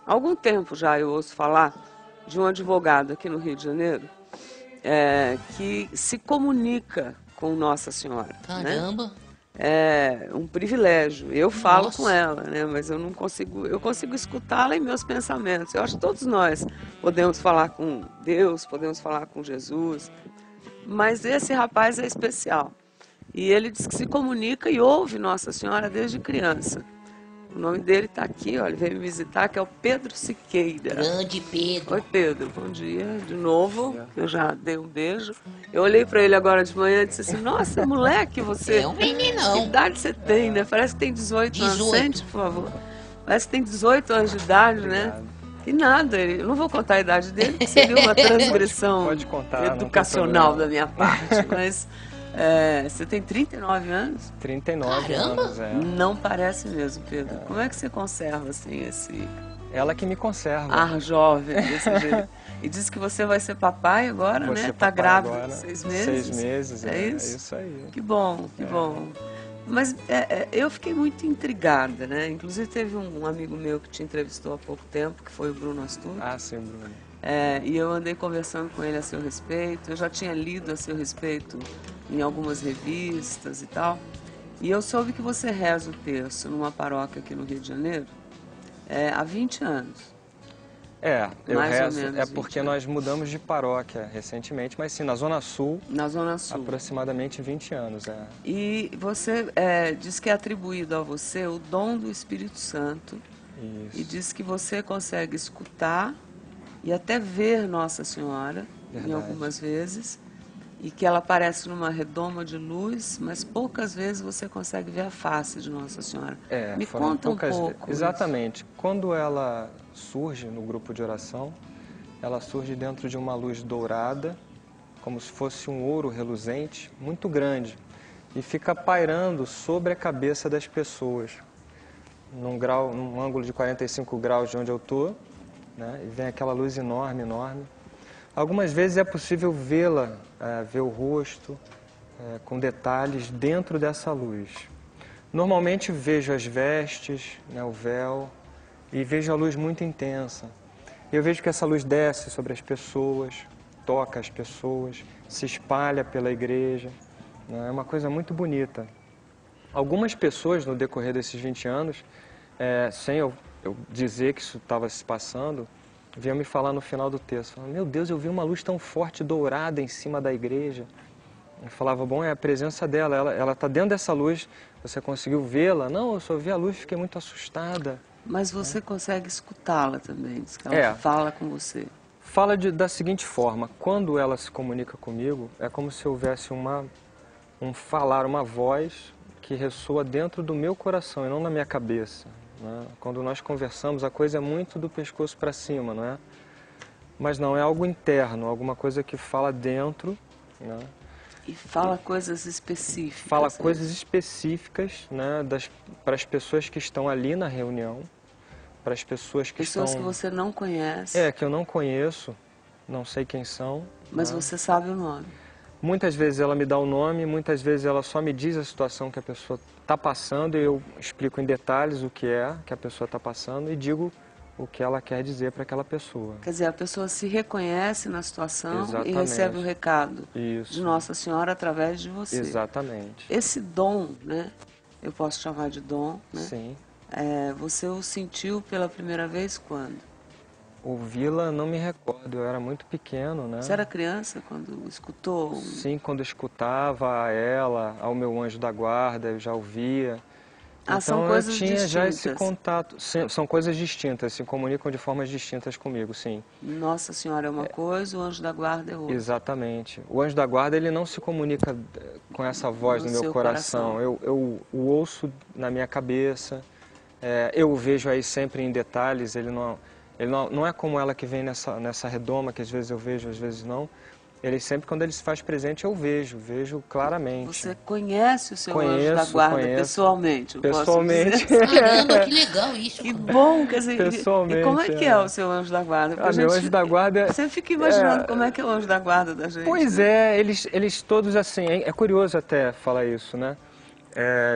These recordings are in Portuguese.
Há algum tempo já eu ouço falar de um advogado aqui no Rio de Janeiro que se comunica com Nossa Senhora. Caramba! Né? É um privilégio. Eu falo com Nossa. ela, né? Mas eu consigo escutá-la em meus pensamentos. Eu acho que todos nós podemos falar com Deus, podemos falar com Jesus, mas esse rapaz é especial. E ele diz que se comunica e ouve Nossa Senhora desde criança. O nome dele está aqui, olha, ele veio me visitar, que é o Pedro Siqueira. Grande Pedro. Oi, Pedro, bom dia de novo. Eu já dei um beijo. Eu olhei para ele agora de manhã e disse assim: nossa, moleque, você. É um meninão. Que idade você tem, né? Parece que tem 18 anos. 18. Sente, por favor. Parece que tem 18 anos de idade, né? E nada, eu não vou contar a idade dele, porque seria uma transgressão Pode contar, educacional da minha parte, mas. Você tem 39 anos? 39 Caramba! anos, é. Não parece mesmo, Pedro. Como é que você conserva assim esse Ela que me conserva. ar jovem desse jeito? E diz que você vai ser papai agora, Vou né? ser Tá papai grávida agora, de 6 meses? 6 meses, É é isso? isso aí. Que bom, que bom. Mas eu fiquei muito intrigada, né? Inclusive teve um amigo meu que te entrevistou há pouco tempo, que foi o Bruno Astur. Ah, sim, Bruno. E eu andei conversando com ele a seu respeito. Eu já tinha lido a seu respeito em algumas revistas e tal. E eu soube que você reza o terço numa paróquia aqui no Rio de Janeiro há 20 anos. Eu Mais ou rezo, menos é porque 20 nós mudamos de paróquia recentemente, mas sim, na Zona Sul, Na Zona Sul. aproximadamente 20 anos. E você diz que é atribuído a você o dom do Espírito Santo. Isso. E diz que você consegue escutar e até ver Nossa Senhora, Verdade. em algumas vezes, e que ela aparece numa redoma de luz, mas poucas vezes você consegue ver a face de Nossa Senhora. Me Foram conta um poucas pouco. Exatamente. Quando ela surge no grupo de oração, ela surge dentro de uma luz dourada, como se fosse um ouro reluzente, muito grande, e fica pairando sobre a cabeça das pessoas, num ângulo de 45 graus de onde eu estou, né? E vem aquela luz enorme, enorme. Algumas vezes é possível vê-la, ver o rosto, com detalhes dentro dessa luz. Normalmente vejo as vestes, né, o véu, e vejo a luz muito intensa. Eu vejo que essa luz desce sobre as pessoas, toca as pessoas, se espalha pela igreja, né? É uma coisa muito bonita. Algumas pessoas, no decorrer desses 20 anos, sem eu dizer que isso estava se passando, vinham me falar no final do texto, falando, meu Deus, eu vi uma luz tão forte, dourada em cima da igreja. Eu falava, bom, é a presença dela, ela está dentro dessa luz, você conseguiu vê-la? Não, eu só vi a luz e fiquei muito assustada. Mas você consegue escutá-la também, diz que ela fala com você. Fala da seguinte forma, quando ela se comunica comigo, é como se houvesse uma voz que ressoa dentro do meu coração e não na minha cabeça. Né? Quando nós conversamos, a coisa é muito do pescoço para cima, não é? Mas não, é algo interno, alguma coisa que fala dentro, né? E fala coisas específicas. Fala coisas específicas, né, para as pessoas que estão ali na reunião, para as pessoas que que você não conhece. Que eu não conheço, não sei quem são. Mas né? você sabe o nome. Muitas vezes ela me dá o nome, muitas vezes ela só me diz a situação que a pessoa está passando e eu explico em detalhes o que a pessoa está passando e digo o que ela quer dizer para aquela pessoa. Quer dizer, a pessoa se reconhece na situação. Exatamente. E recebe o recado Isso. de Nossa Senhora através de você. Exatamente. Esse dom, né? Eu posso chamar de dom, né? Sim. Você o sentiu pela primeira vez quando? Ouvi-la, não me recordo, eu era muito pequeno, né? Você era criança quando escutou? Sim, quando eu escutava a ela, ao meu anjo da guarda, eu já ouvia. Então são coisas eu tinha já esse distintas. contato. São coisas distintas, se comunicam de formas distintas comigo, sim. Nossa Senhora é uma coisa, o anjo da guarda é outra. Exatamente. O anjo da guarda, ele não se comunica com essa voz no meu coração. Eu o ouço na minha cabeça, eu o vejo aí sempre em detalhes, ele não é como ela que vem nessa redoma, que às vezes eu vejo, às vezes não. Ele sempre, quando ele se faz presente, eu vejo claramente. Você conhece o seu anjo da guarda pessoalmente? Pessoalmente. Caramba, que legal isso. Que bom, quer dizer, pessoalmente. E como é que é o seu anjo da guarda? Meu anjo da guarda... Você fica imaginando como é que é o anjo da guarda da gente. Pois né? Eles todos assim, é curioso até falar isso, né?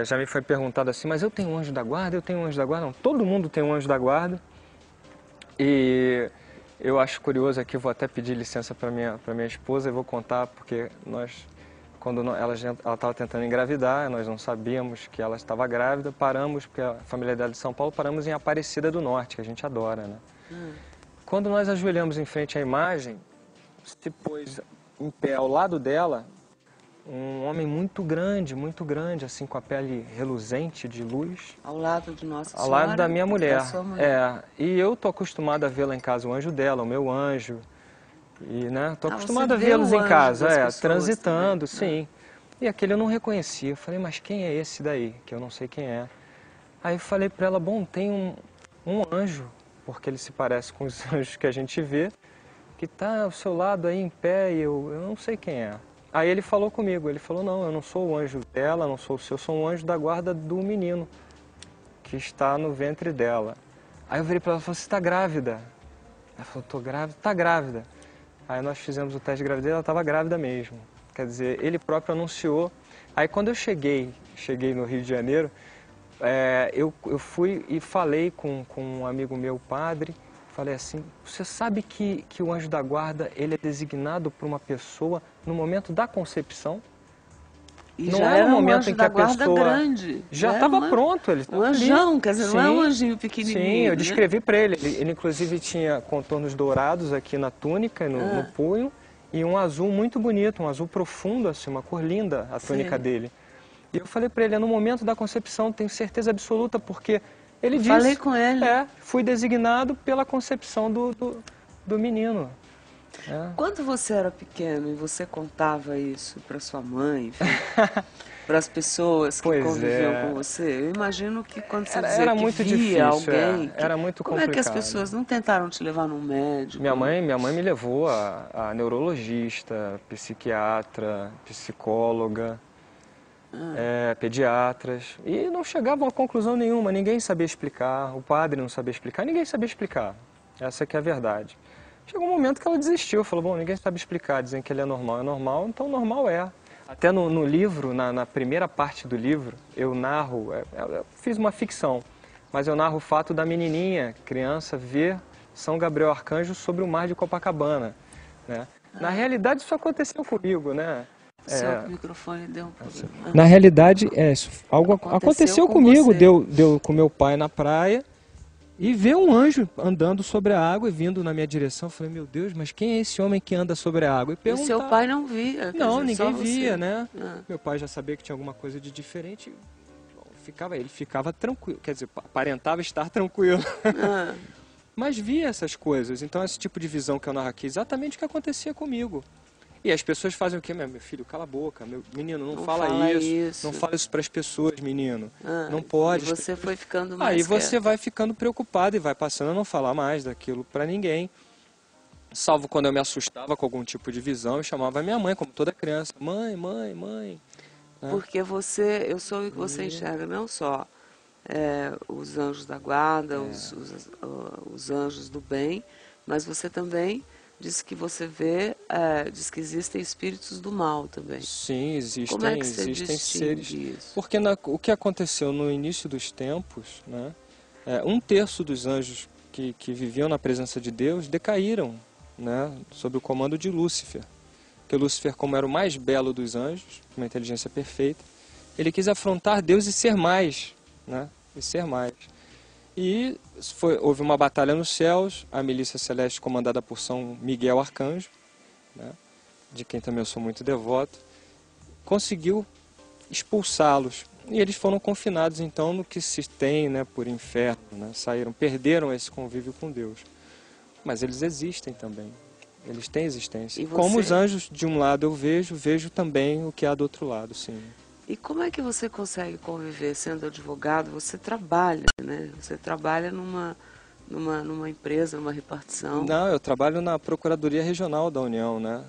Já me foi perguntado assim, mas eu tenho um anjo da guarda, eu tenho um anjo da guarda? Não, todo mundo tem um anjo da guarda. E eu acho curioso aqui, vou até pedir licença para minha esposa e vou contar, porque ela estava tentando engravidar, nós não sabíamos que ela estava grávida, paramos, porque a família dela é de São Paulo, paramos em Aparecida do Norte, que a gente adora, né? Quando nós ajoelhamos em frente à imagem, se pôs em pé ao lado dela, um homem muito grande, assim, com a pele reluzente de luz. Ao lado de Nossa Ao Senhora? lado da minha mulher. Da sua mulher. E eu tô acostumado a vê-la em casa, o anjo dela, o meu anjo. E, né, tô acostumado a você vê vê-los o em anjo casa, das pessoas transitando, também. sim. E aquele eu não reconhecia. Eu falei, mas quem é esse daí? Que eu não sei quem é. Aí eu falei para ela, bom, tem um anjo, porque ele se parece com os anjos que a gente vê, que tá ao seu lado aí em pé e eu não sei quem é. Aí ele falou comigo, ele falou, não, eu não sou o anjo dela, não sou o seu, eu sou um anjo da guarda do menino que está no ventre dela. Aí eu virei para ela e falei, você está grávida? Ela falou, tô grávida, tá grávida. Aí nós fizemos o teste de gravidez, ela estava grávida mesmo. Quer dizer, ele próprio anunciou. Aí quando eu cheguei no Rio de Janeiro, eu fui e falei com um amigo meu, padre, falei assim, você sabe que o anjo da guarda, ele é designado por uma pessoa no momento da concepção? E não já é no era um momento anjo em que da a guarda pessoa grande. já estava pronto, ele Um anjão, quer dizer, não é um anjinho Sim, pequenininho. eu né? descrevi para ele. Ele inclusive tinha contornos dourados aqui na túnica, no punho, e um azul muito bonito, um azul profundo, assim, uma cor linda, a túnica dele. E eu falei para ele, no momento da concepção, tenho certeza absoluta, porque ele disse... Falei com ele. Fui designado pela concepção do menino. Quando você era pequeno e você contava isso para sua mãe, para as pessoas que conviviam com você, eu imagino que quando você dizia era que muito via difícil, alguém, era muito como complicado. é que as pessoas não tentaram te levar num médico? Minha mãe me levou a neurologista, psiquiatra, psicóloga, pediatras, e não chegavam a conclusão nenhuma, ninguém sabia explicar, o padre não sabia explicar, ninguém sabia explicar, essa que é a verdade. Chegou um momento que ela desistiu, falou, bom, ninguém sabe explicar, dizem que ele é normal, então normal é. Até no livro, na primeira parte do livro, eu narro, eu fiz uma ficção, mas eu narro o fato da menininha, criança, ver São Gabriel Arcanjo sobre o mar de Copacabana, né? Na realidade, isso aconteceu comigo, né? O seu microfone deu um problema. Na realidade, algo aconteceu comigo, deu com meu pai na praia, e ver um anjo andando sobre a água e vindo na minha direção. Eu falei, meu Deus, mas quem é esse homem que anda sobre a água? E o seu pai não via? Não, dizer, ninguém via, você. né? Meu pai já sabia que tinha alguma coisa de diferente. Ele ficava tranquilo, quer dizer, aparentava estar tranquilo. Mas via essas coisas. Então, esse tipo de visão que eu narro aqui, exatamente o que acontecia comigo. E as pessoas fazem o quê? Meu filho, cala a boca. Meu menino, não fala isso. Não fala isso para as pessoas, menino. Não pode. E você foi ficando mais Aí você vai ficando preocupado e vai passando a não falar mais daquilo para ninguém. Salvo quando eu me assustava com algum tipo de visão, eu chamava a minha mãe, como toda criança. Mãe. Porque eu sou o que você enxerga, não só os anjos da guarda, os anjos do bem, mas você também diz que você vê, diz que existem espíritos do mal também. Sim, existem, Como é que você existem seres. isso? Porque o que aconteceu no início dos tempos, né, 1/3 dos anjos que viviam na presença de Deus decaíram, né, sob o comando de Lúcifer. Porque Lúcifer, como era o mais belo dos anjos, uma inteligência perfeita, ele quis afrontar Deus e ser mais, né, E houve uma batalha nos céus, a milícia celeste comandada por São Miguel Arcanjo, né, de quem também eu sou muito devoto, conseguiu expulsá-los. E eles foram confinados então no que se tem, né, por inferno, né, perderam esse convívio com Deus. Mas eles existem também, eles têm existência. Como os anjos de um lado eu vejo também o que há do outro lado, sim. E como é que você consegue conviver sendo advogado? Você trabalha, né? Você trabalha numa empresa, numa repartição. Não, eu trabalho na Procuradoria Regional da União, né?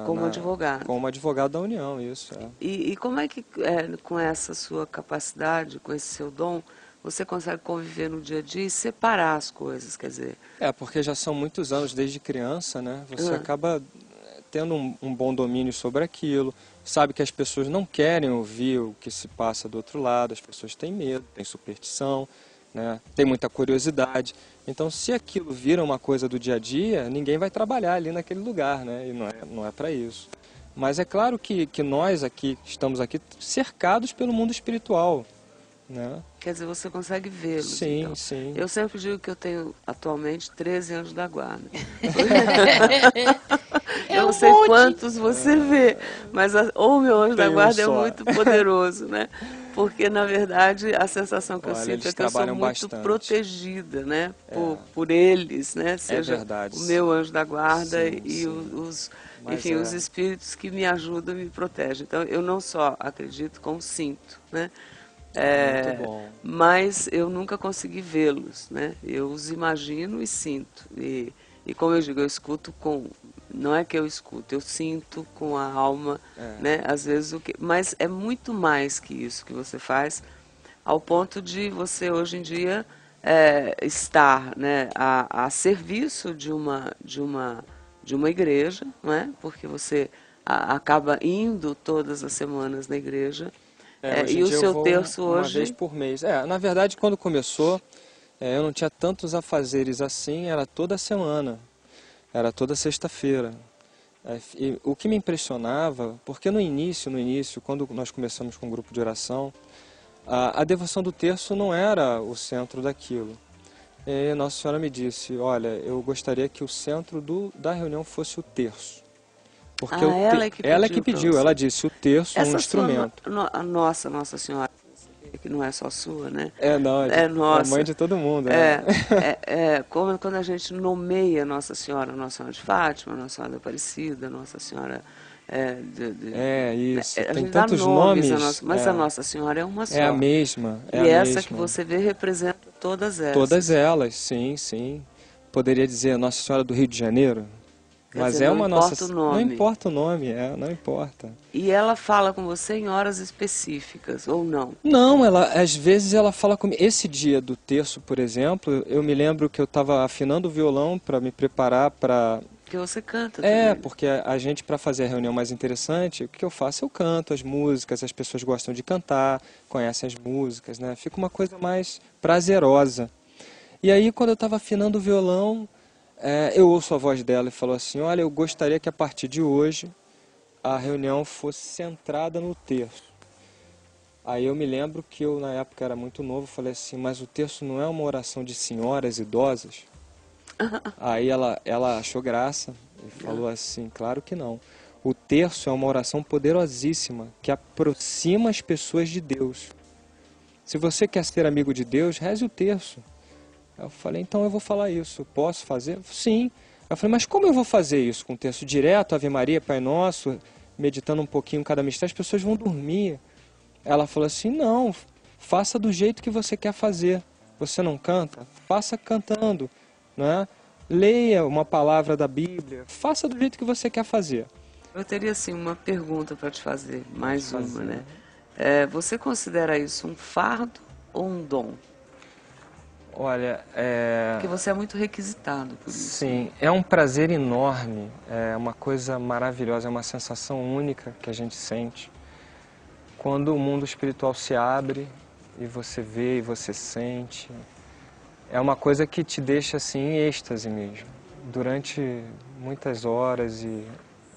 Como advogado. Como advogado da União, isso. E como é que, com essa sua capacidade, com esse seu dom, você consegue conviver no dia a dia e separar as coisas, quer dizer... Porque já são muitos anos desde criança, né? Você acaba tendo um bom domínio sobre aquilo, sabe que as pessoas não querem ouvir o que se passa do outro lado, as pessoas têm medo, têm superstição, né? Tem muita curiosidade. Então, se aquilo vira uma coisa do dia a dia, ninguém vai trabalhar ali naquele lugar, né? E não é para isso. Mas é claro que nós aqui estamos aqui cercados pelo mundo espiritual, né? Quer dizer, você consegue vê-los. Sim, então. sim. Eu sempre digo que eu tenho atualmente 13 anjos da guarda. Eu não sei quantos você vê, mas ou o meu anjo da Tem um guarda é só. muito poderoso, né? Porque, na verdade, a sensação que eu Olha, sinto eles é que eu sou trabalham muito bastante. protegida, né? Por eles, né? Seja verdade. o meu anjo da guarda Sim, e sim. enfim, Mas os espíritos que me ajudam e me protegem. Então, eu não só acredito, como sinto, né? Muito bom. Mas eu nunca consegui vê-los, né? Eu os imagino e sinto. E como eu digo, eu escuto com... Não é que eu escuto, eu sinto com a alma, né? Às vezes mas é muito mais que isso que você faz, ao ponto de você hoje em dia estar, né, a serviço de uma igreja, não é? Porque você acaba indo todas as semanas na igreja. Hoje E em o dia eu seu vou terço uma hoje... vez por mês. Na verdade, quando começou, eu não tinha tantos afazeres assim, era toda semana, era toda sexta-feira. E o que me impressionava, porque no início, quando nós começamos com o grupo de oração, a devoção do terço não era o centro daquilo. E Nossa Senhora me disse, olha, eu gostaria que o centro da reunião fosse o terço. Porque ela que pediu, ela disse, o terço é um instrumento. Nossa Senhora, que não é só sua, né? Não, É nossa. mãe de todo mundo. Como quando a gente nomeia Nossa Senhora de Fátima, Nossa Senhora da Aparecida, Nossa Senhora... isso. A Tem gente dá tantos nomes, nomes. mas a Nossa Senhora é uma só. É a mesma. E essa que você vê representa todas essas. Todas elas, sim, sim. Poderia dizer Nossa Senhora do Rio de Janeiro. Mas dizer, é não uma importa nossa. o nome. Não importa o nome, não importa. E ela fala com você em horas específicas, ou não? Não, às vezes ela fala comigo. Esse dia do terço, por exemplo, eu me lembro que eu estava afinando o violão para me preparar para... Porque você canta também. Porque a gente, para fazer a reunião mais interessante, o que eu faço? Eu canto as músicas, as pessoas gostam de cantar, conhecem as músicas, né? Fica uma coisa mais prazerosa. E aí, quando eu estava afinando o violão, eu ouço a voz dela e falou assim, olha, eu gostaria que a partir de hoje a reunião fosse centrada no terço. Aí eu me lembro que eu, na época, era muito novo, falei assim, mas o terço não é uma oração de senhoras idosas? Aí ela achou graça e falou assim, claro que não. O terço é uma oração poderosíssima que aproxima as pessoas de Deus. Se você quer ser amigo de Deus, reze o terço. Eu falei, então eu vou falar isso. Posso fazer? Sim. Eu falei, mas como eu vou fazer isso? Com o terço direto, Ave Maria, Pai Nosso, meditando um pouquinho cada mistério, as pessoas vão dormir. Ela falou assim, não, faça do jeito que você quer fazer. Você não canta? Faça cantando, né? Leia uma palavra da Bíblia, faça do jeito que você quer fazer. Eu teria, assim, uma pergunta para te fazer, mais uma, né? Você considera isso um fardo ou um dom? Olha, Porque você é muito requisitado por isso. Sim, é um prazer enorme, é uma coisa maravilhosa, é uma sensação única que a gente sente. Quando o mundo espiritual se abre e você vê e você sente, é uma coisa que te deixa assim em êxtase mesmo, durante muitas horas e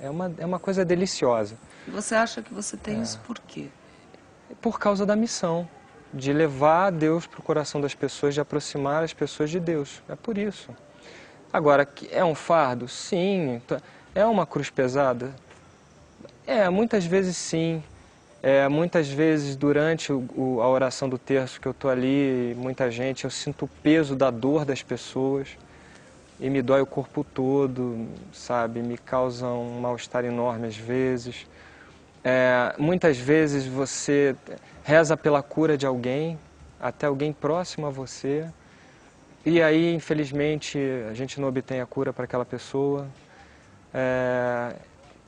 é uma coisa deliciosa. E você acha que você tem isso por quê? Por causa da missão, de levar Deus para o coração das pessoas, de aproximar as pessoas de Deus, é por isso. Agora, é um fardo? Sim. É uma cruz pesada? Muitas vezes sim. Muitas vezes durante a oração do terço que eu estou ali, muita gente, eu sinto o peso da dor das pessoas e me dói o corpo todo, sabe? Me causa um mal-estar enorme às vezes. Muitas vezes você reza pela cura de alguém, até alguém próximo a você, e aí, infelizmente, a gente não obtém a cura para aquela pessoa,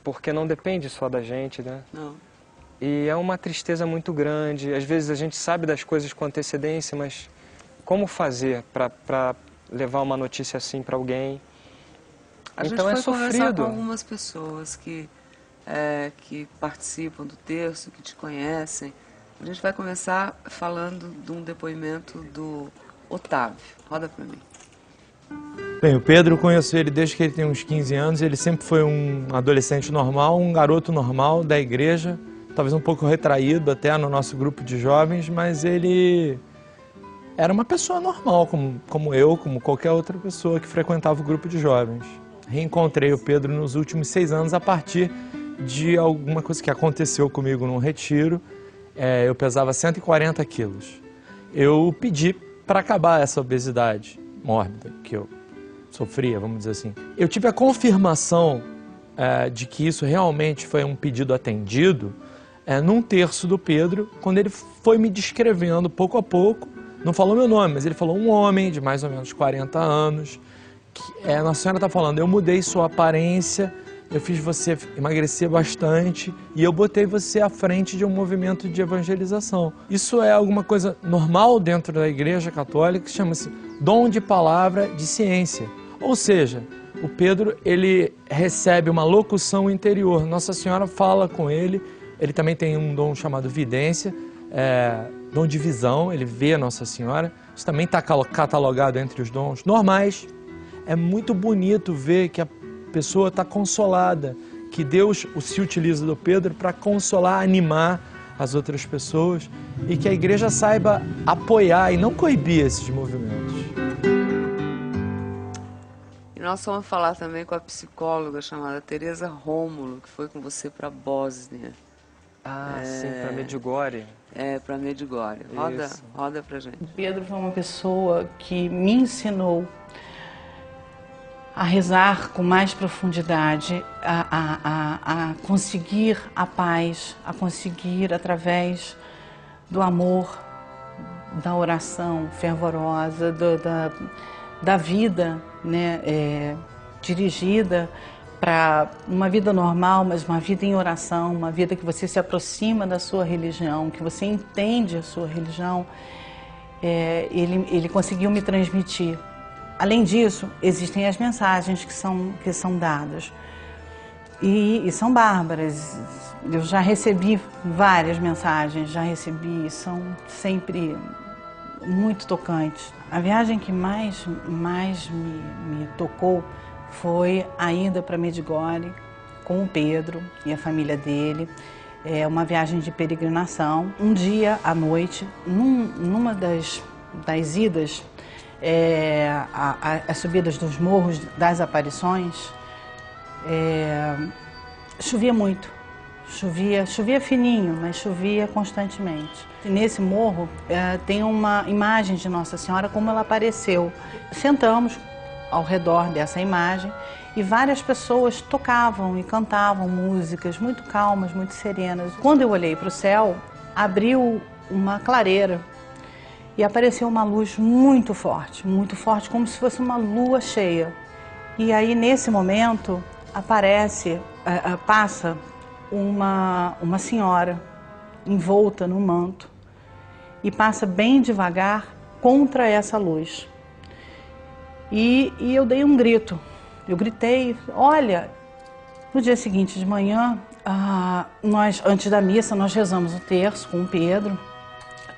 porque não depende só da gente, né? Não. E é uma tristeza muito grande. Às vezes a gente sabe das coisas com antecedência, mas como fazer para levar uma notícia assim para alguém? A gente foi conversar com algumas pessoas que participam do terço, que te conhecem. A gente vai começar falando de um depoimento do Otávio. Roda para mim. Bem, o Pedro, eu conheço ele desde que ele tem uns 15 anos. Ele sempre foi um adolescente normal, um garoto normal da igreja, talvez um pouco retraído até no nosso grupo de jovens, mas ele era uma pessoa normal, como eu, como qualquer outra pessoa que frequentava o grupo de jovens. Reencontrei o Pedro nos últimos 6 anos a partir de alguma coisa que aconteceu comigo num retiro. Eu pesava 140 quilos. Eu pedi para acabar essa obesidade mórbida que eu sofria, vamos dizer assim. Eu tive a confirmação de que isso realmente foi um pedido atendido num terço do Pedro, quando ele foi me descrevendo pouco a pouco. Não falou meu nome, mas ele falou um homem de mais ou menos 40 anos. Nossa Senhora está falando, eu mudei sua aparência, eu fiz você emagrecer bastante e eu botei você à frente de um movimento de evangelização. Isso é alguma coisa normal dentro da Igreja Católica, que chama-se dom de palavra de ciência. Ou seja, o Pedro, ele recebe uma locução interior. Nossa Senhora fala com ele, ele também tem um dom chamado vidência, dom de visão, ele vê a Nossa Senhora. Isso também está catalogado entre os dons normais. É muito bonito ver que a pessoa está consolada, que Deus se utiliza do Pedro para consolar, animar as outras pessoas e que a igreja saiba apoiar e não coibir esses movimentos. E nós vamos falar também com a psicóloga chamada Teresa Rômulo, que foi com você para a Bósnia. Sim, para Medjugorje. Para Medjugorje. Roda pra gente. Pedro foi uma pessoa que me ensinou a rezar com mais profundidade, a conseguir a paz, a conseguir através do amor, da oração fervorosa, da vida, né, dirigida para uma vida normal, mas uma vida em oração, uma vida que você se aproxima da sua religião, que você entende a sua religião. Ele conseguiu me transmitir. Além disso, existem as mensagens que são dadas e são bárbaras. Eu já recebi várias mensagens, são sempre muito tocantes. A viagem que mais me tocou foi a ida para Medjugorje com o Pedro e a família dele. É uma viagem de peregrinação. Um dia à noite, numa das idas, as subidas dos morros das aparições, chovia muito, chovia fininho, mas chovia constantemente. E nesse morro tem uma imagem de Nossa Senhora como ela apareceu. Sentamos ao redor dessa imagem e várias pessoas tocavam e cantavam músicas muito calmas, muito serenas. Quando eu olhei para o céu, abriu uma clareira e apareceu uma luz muito forte, como se fosse uma lua cheia. E aí, nesse momento, passa uma senhora envolta no manto e passa bem devagar contra essa luz. E eu dei um grito, eu gritei, olha. No dia seguinte de manhã, antes da missa, nós rezamos o terço com o Pedro,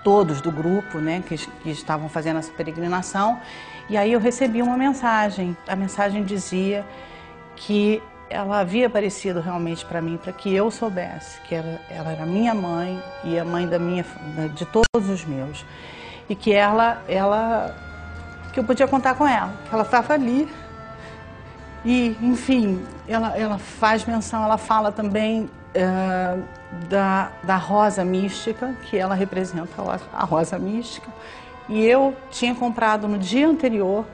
todos do grupo, né, que estavam fazendo essa peregrinação, e aí eu recebi uma mensagem. A mensagem dizia que ela havia aparecido realmente para mim, para que eu soubesse que ela era minha mãe e a mãe de todos os meus, e que que eu podia contar com ela, que ela estava ali. E, enfim, ela faz menção, ela fala também da rosa mística, que ela representa a rosa mística. E eu tinha comprado no dia anterior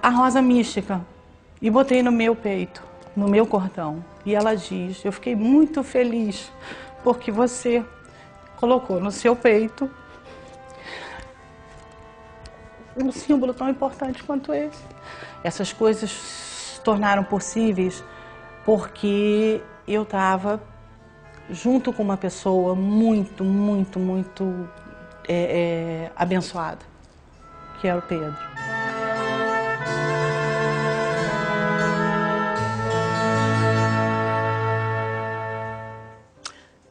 a rosa mística e botei no meu peito, no meu cordão. E ela diz, eu fiquei muito feliz porque você colocou no seu peito um símbolo tão importante quanto esse. Essas coisas se tornaram possíveis porque eu estava junto com uma pessoa muito, muito, muito abençoada, que era o Pedro.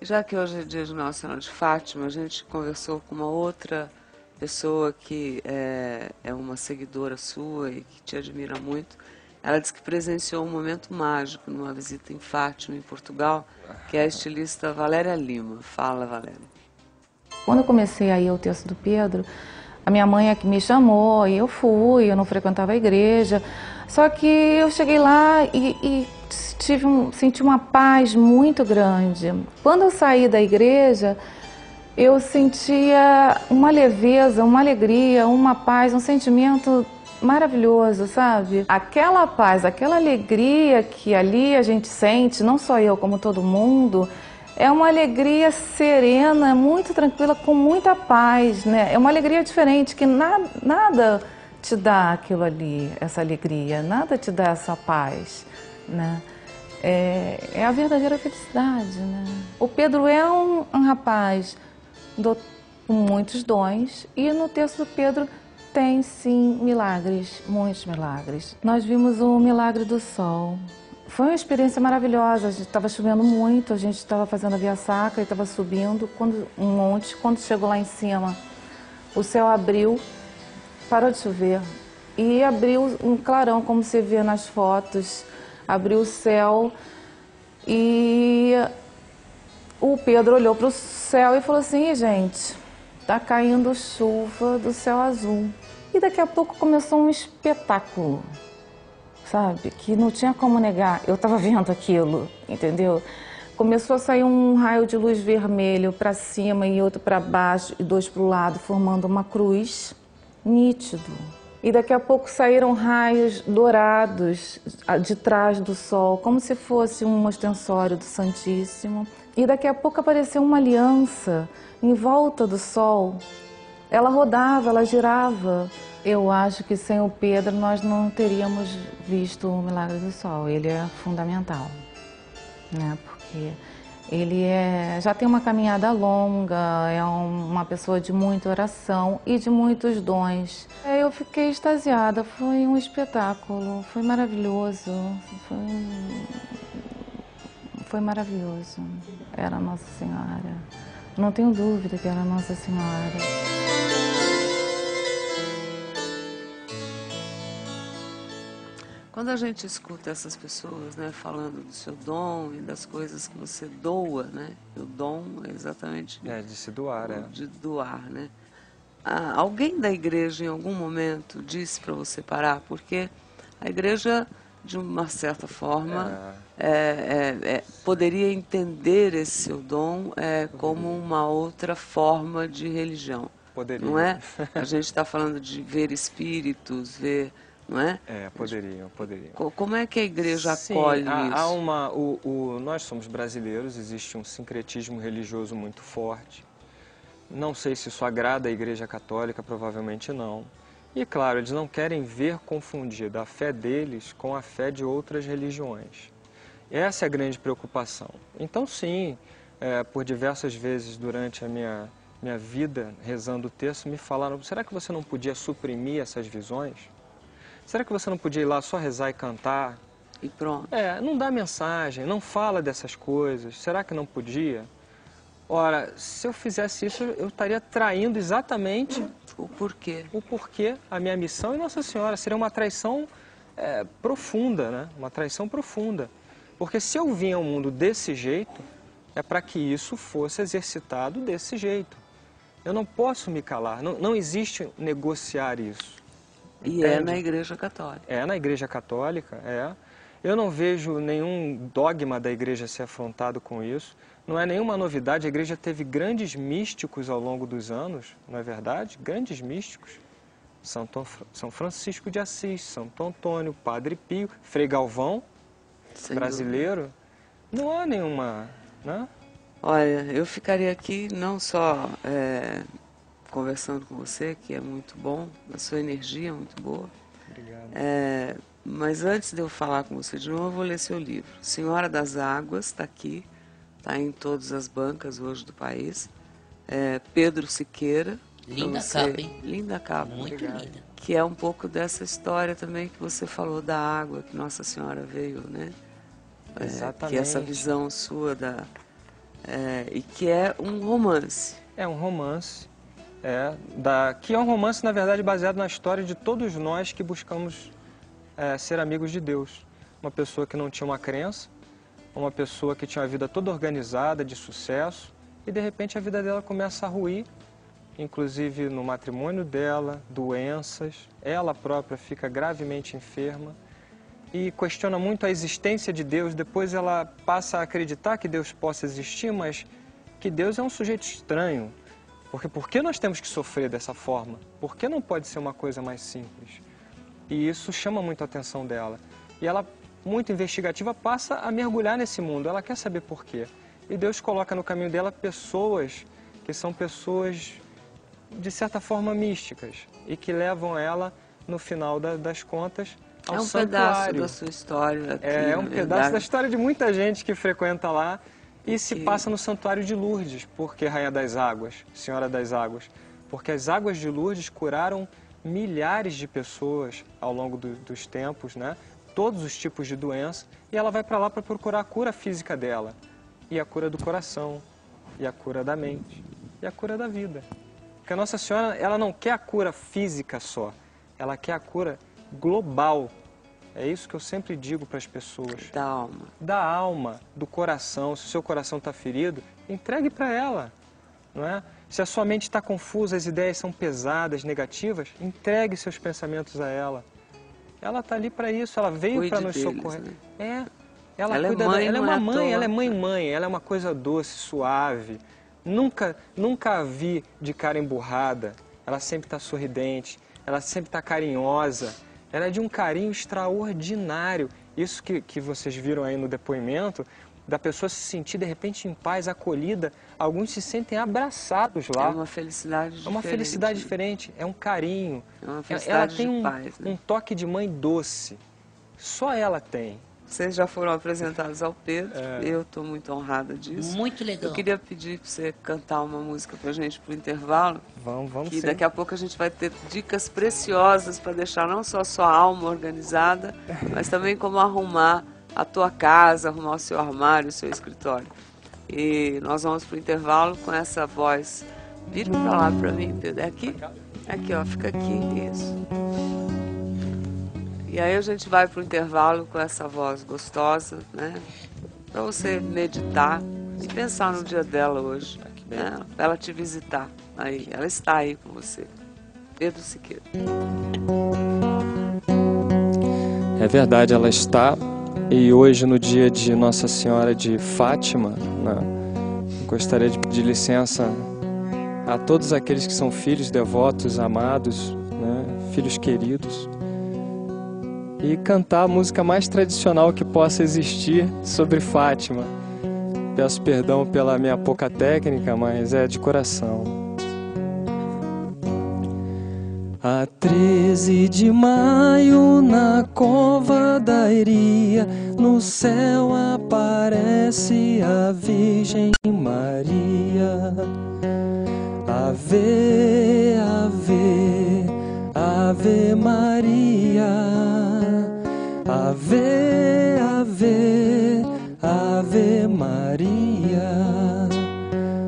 Já que hoje é dia de Nossa Senhora de Fátima, a gente conversou com uma outra pessoa que é uma seguidora sua e que te admira muito, ela disse que presenciou um momento mágico numa visita em Fátima, em Portugal, que é a estilista Valéria Lima. Fala, Valéria. Quando eu comecei a ir ao texto do Pedro, a minha mãe é que me chamou e eu fui, eu não frequentava a igreja. Só que eu cheguei lá e senti uma paz muito grande. Quando eu saí da igreja, eu sentia uma leveza, uma alegria, uma paz, um sentimento maravilhoso, sabe? Aquela paz, aquela alegria que ali a gente sente, não só eu, como todo mundo, é uma alegria serena, muito tranquila, com muita paz, né? É uma alegria diferente, que nada te dá aquilo ali, essa alegria, nada te dá essa paz, né? É a verdadeira felicidade, né? O Pedro é um rapaz com muitos dons, e no texto do Pedro tem sim milagres, muitos milagres. Nós vimos o milagre do sol. Foi uma experiência maravilhosa, estava chovendo muito, a gente estava fazendo a via sacra e estava subindo um monte. Quando chegou lá em cima, o céu abriu, parou de chover e abriu um clarão, como você vê nas fotos, abriu o céu e o Pedro olhou para o céu e falou assim: gente, tá caindo chuva do céu azul. E daqui a pouco começou um espetáculo, sabe? Que não tinha como negar. Eu estava vendo aquilo, entendeu? Começou a sair um raio de luz vermelho para cima e outro para baixo e dois para o lado, formando uma cruz, nítido. E daqui a pouco saíram raios dourados de trás do sol, como se fosse um ostensório do Santíssimo. E daqui a pouco apareceu uma aliança em volta do sol. Ela rodava, ela girava. Eu acho que sem o Pedro nós não teríamos visto o milagre do sol. Ele é fundamental, né? Porque ele já tem uma caminhada longa, é uma pessoa de muita oração e de muitos dons. Eu fiquei extasiada, foi um espetáculo, foi maravilhoso, foi maravilhoso. Era Nossa Senhora, não tenho dúvida que era Nossa Senhora. Quando a gente escuta essas pessoas, né, falando do seu dom e das coisas que você doa, né? O dom é exatamente de se doar, de doar, né? Alguém da igreja em algum momento disse para você parar, porque a igreja, de uma certa forma, poderia entender esse seu dom como uma outra forma de religião. Poderia. Não é? A gente está falando de ver espíritos, ver... Não é? Poderiam. Como é que a igreja acolhe isso? Nós somos brasileiros, existe um sincretismo religioso muito forte. Não sei se isso agrada a Igreja Católica, provavelmente não. E claro, eles não querem ver confundida a fé deles com a fé de outras religiões. Essa é a grande preocupação. Então sim, por diversas vezes durante a minha vida rezando o texto, me falaram: será que você não podia suprimir essas visões? Será que você não podia ir lá só rezar e cantar? E pronto. Não dá mensagem, não fala dessas coisas. Será que não podia? Ora, se eu fizesse isso, eu estaria traindo exatamente... O porquê. O porquê, a minha missão e Nossa Senhora. Seria uma traição profunda, né? Uma traição profunda. Porque se eu vim ao mundo desse jeito, é para que isso fosse exercitado desse jeito. Eu não posso me calar, não existe negociar isso. E entende? na Igreja Católica. Na Igreja Católica, Eu não vejo nenhum dogma da Igreja ser afrontado com isso. Não é nenhuma novidade, a Igreja teve grandes místicos ao longo dos anos, não é verdade? Grandes místicos. São Francisco de Assis, Santo Antônio, Padre Pio, Frei Galvão, brasileiro. Não há nenhuma... Né? Olha, eu ficaria aqui não só... conversando com você, que é muito bom, a sua energia é muito boa. Obrigado. Mas antes de eu falar com você de novo, eu vou ler seu livro. Senhora das Águas, está aqui, está em todas as bancas hoje do país. Pedro Siqueira. Linda capa, hein? Linda capa. Muito linda. Que é um pouco dessa história também que você falou da água, que Nossa Senhora veio, né? Exatamente. Que essa visão sua e que é um romance. É um romance. Que é um romance, na verdade, baseado na história de todos nós que buscamos ser amigos de Deus. Uma pessoa que não tinha uma crença, uma pessoa que tinha uma vida toda organizada, de sucesso, e de repente a vida dela começa a ruir, inclusive no matrimônio dela, doenças, ela própria fica gravemente enferma e questiona muito a existência de Deus. Depois ela passa a acreditar que Deus possa existir, mas que Deus é um sujeito estranho. Porque por que nós temos que sofrer dessa forma? Por que não pode ser uma coisa mais simples? E isso chama muito a atenção dela. E ela, muito investigativa, passa a mergulhar nesse mundo. Ela quer saber por quê. E Deus coloca no caminho dela pessoas que são pessoas, de certa forma, místicas. E que levam ela, no final das contas, ao santuário. Pedaço da sua história aqui, é um pedaço da história de muita gente que frequenta lá. E se passa no Santuário de Lourdes. Por que Rainha das Águas, Senhora das Águas? Porque as águas de Lourdes curaram milhares de pessoas ao longo dos tempos, né? Todos os tipos de doença. E ela vai para lá para procurar a cura física dela. E a cura do coração. E a cura da mente. E a cura da vida. Porque a Nossa Senhora, ela não quer a cura física só. Ela quer a cura global. É isso que eu sempre digo para as pessoas. Da alma. Da alma, do coração. Se o seu coração está ferido, entregue para ela, não é? Se a sua mente está confusa, as ideias são pesadas, negativas, entregue seus pensamentos a ela. Ela está ali para isso, ela veio para nos socorrer. Né? Ela cuida é mãe, ela é uma mãe, ela é mãe, ela é uma coisa doce, suave. Nunca a vi de cara emburrada. Ela sempre está sorridente, ela sempre está carinhosa. Ela é de um carinho extraordinário. Isso que vocês viram aí no depoimento, da pessoa se sentir de repente em paz, acolhida. Alguns se sentem abraçados lá. É uma felicidade diferente. É uma felicidade diferente, é um carinho. É uma felicidade ela tem de paz, né? um toque de mãe doce. Só ela tem. Vocês já foram apresentados ao Pedro, eu estou muito honrada disso. Muito legal. Eu queria pedir para você cantar uma música para a gente pro intervalo. Vamos que sim. daqui a pouco a gente vai ter dicas preciosas para deixar não só a sua alma organizada, mas também como arrumar a tua casa, arrumar o seu armário, o seu escritório. E nós vamos pro intervalo com essa voz. Vire para lá para mim, Pedro. É aqui? Aqui, ó, fica aqui, isso. E aí a gente vai para o intervalo com essa voz gostosa, né? Para você meditar e pensar no dia dela hoje, né? Para ela te visitar. Aí, ela está aí com você. Pedro Siqueira. É verdade, ela está. E hoje, no dia de Nossa Senhora de Fátima, né, gostaria de pedir licença a todos aqueles que são filhos devotos, amados, né, filhos queridos, e cantar a música mais tradicional que possa existir sobre Fátima. Peço perdão pela minha pouca técnica, mas é de coração. A 13 de maio, na cova da Iria, no céu aparece a Virgem Maria. Ave, ave, ave Maria. Ave, ave, ave Maria.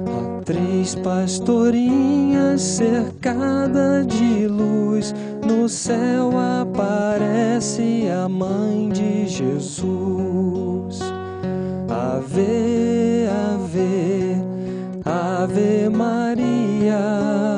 Há 3 pastorinhas cercadas de luz, no céu aparece a mãe de Jesus. Ave, ave, ave Maria.